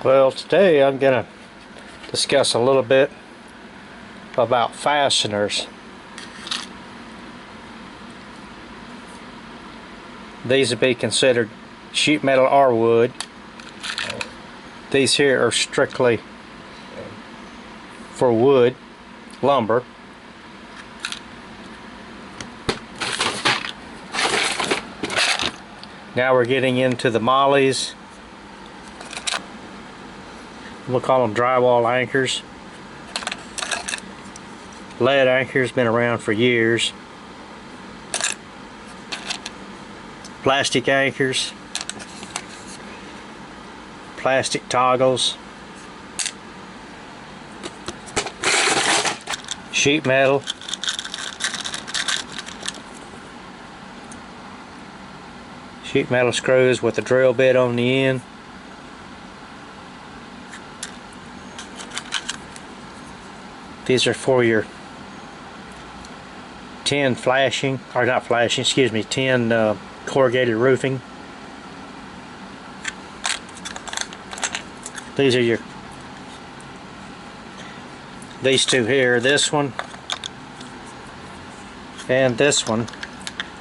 Well, today I'm going to discuss a little bit about fasteners. These would be considered sheet metal or wood. These here are strictly for wood, lumber. Now we're getting into the mollies. We'll call them drywall anchors. Lead anchors, been around for years. Plastic anchors. Plastic toggles. Sheet metal. Sheet metal screws with a drill bit on the end. These are for your tin flashing, or not flashing, excuse me, tin corrugated roofing. These are these two here, this one and this one.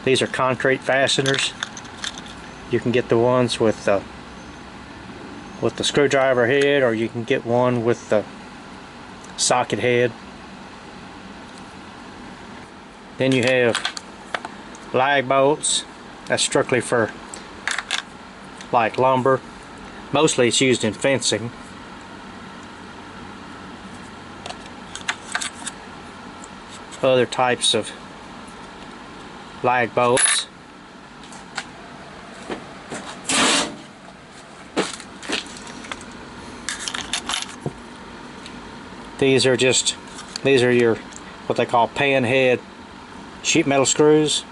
These are concrete fasteners. You can get the ones with the screwdriver head, or you can get one with the socket head. Then you have lag bolts. That's strictly for like lumber. Mostly it's used in fencing. Other types of lag bolts. These are your what they call pan head sheet metal screws.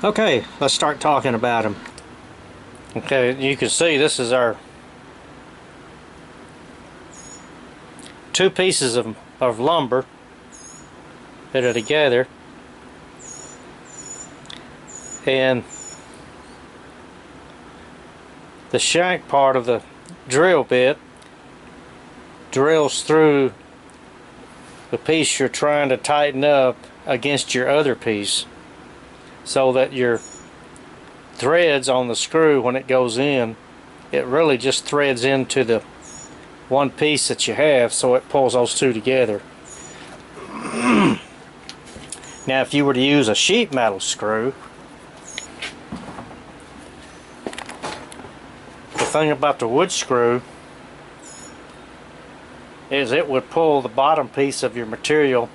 Okay, let's start talking about them. Okay, you can see this is our two pieces of lumber that are together, and the shank part of the drill bit drills through the piece you're trying to tighten up against your other piece, so that your threads on the screw, when it goes in, it really just threads into the one piece that you have, so it pulls those two together. Now if you were to use a sheet metal screw, the thing about the wood screw is it would pull the bottom piece of your material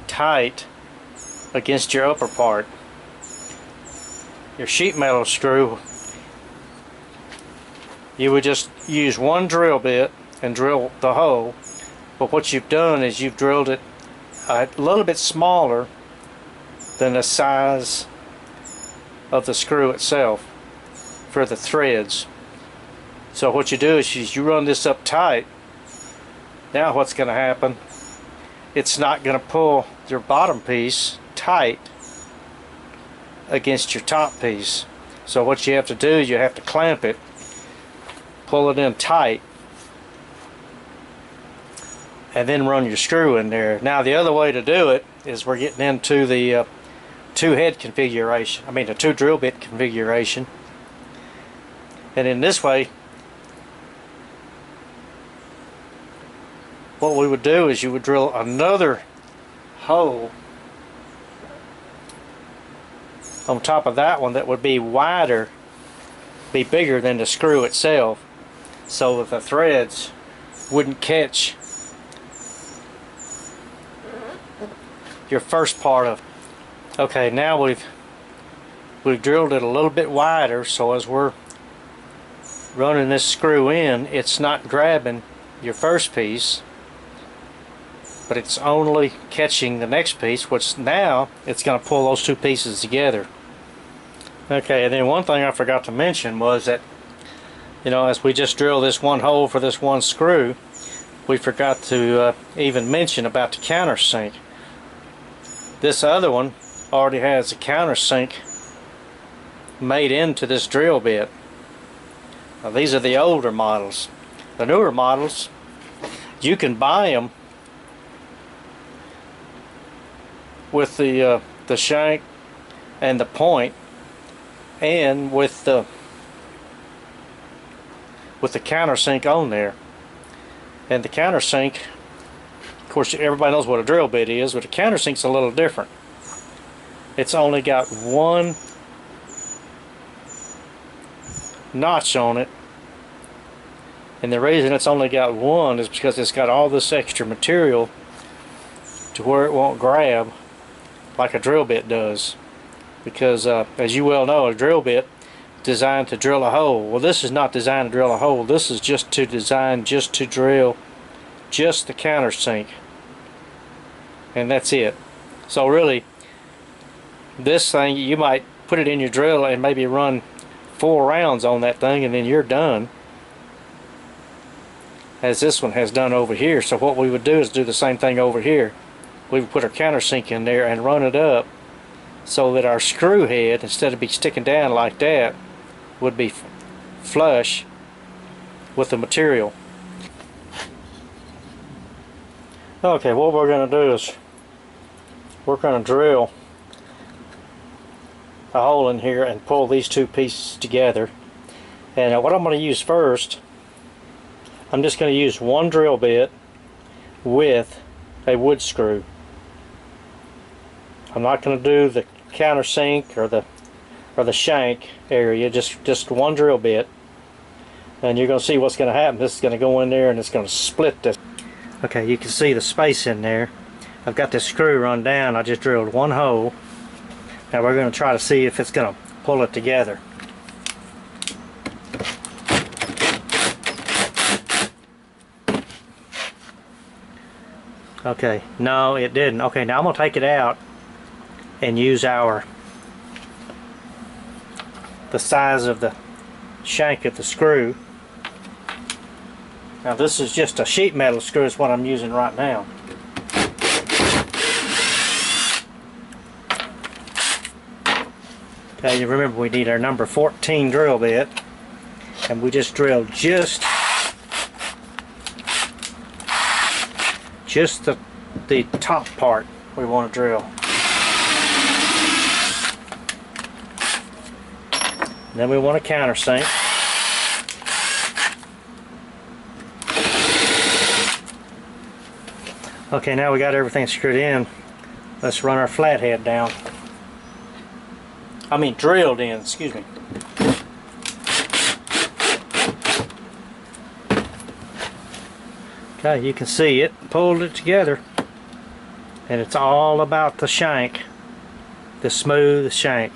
tight against your upper part. Your sheet metal screw, you would just use one drill bit and drill the hole, but what you've done is you've drilled it a little bit smaller than the size of the screw itself for the threads. So what you do is you run this up tight. Now what's going to happen, it's not going to pull your bottom piece tight against your top piece. So what you have to do is you have to clamp it, pull it in tight, and then run your screw in there. Now the other way to do it is we're getting into the two head configuration, the two drill bit configuration. And in this way, what we would do is you would drill another hole on top of that one that would be wider, be bigger than the screw itself, so that the threads wouldn't catch your first part of it. Okay, now we've drilled it a little bit wider, so as we're running this screw in, it's not grabbing your first piece, but it's only catching the next piece, which now it's going to pull those two pieces together. Okay, and then one thing I forgot to mention was that You know, as we just drilled this one hole for this one screw, we forgot to even mention about the countersink. This other one already has a countersink made into this drill bit. Now, these are the older models. The newer models, you can buy them with the shank and the point, and with the countersink on there. And the countersink, of course, everybody knows what a drill bit is, but the countersink's a little different. It's only got one notch on it, and the reason it's only got one is because it's got all this extra material to where it won't grab like a drill bit does. Because as you well know, a drill bit designed to drill a hole. Well, this is not designed to drill a hole. This is just to drill just the countersink, and that's it. So really, this thing, you might put it in your drill and maybe run 4 rounds on that thing, and then you're done, as this one has done over here. So what we would do is do the same thing over here. We would put our countersink in there and run it up so that our screw head, instead of be sticking down like that, would be flush with the material. Okay, what we're going to do is we're going to drill a hole in here and pull these two pieces together. And what I'm going to use first, I'm just going to use one drill bit with a wood screw. I'm not going to do the countersink or the shank area, just one drill bit, and you're going to see what's going to happen. This is going to go in there and it's going to split this. Okay, you can see the space in there. I've got this screw run down. I just drilled one hole. Now we're going to try to see if it's going to pull it together. Okay, no, it didn't. Okay, now I'm going to take it out and use the size of the shank of the screw. Now this is just a sheet metal screw is what I'm using right now. Okay, you remember we need our number 14 drill bit, and we just drilled just the top part we want to drill. Then we want a countersink. Okay, now we got everything screwed in. Let's run our flathead down. I mean drilled in, excuse me. Okay, you can see it pulled it together, and it's all about the shank, the smooth shank.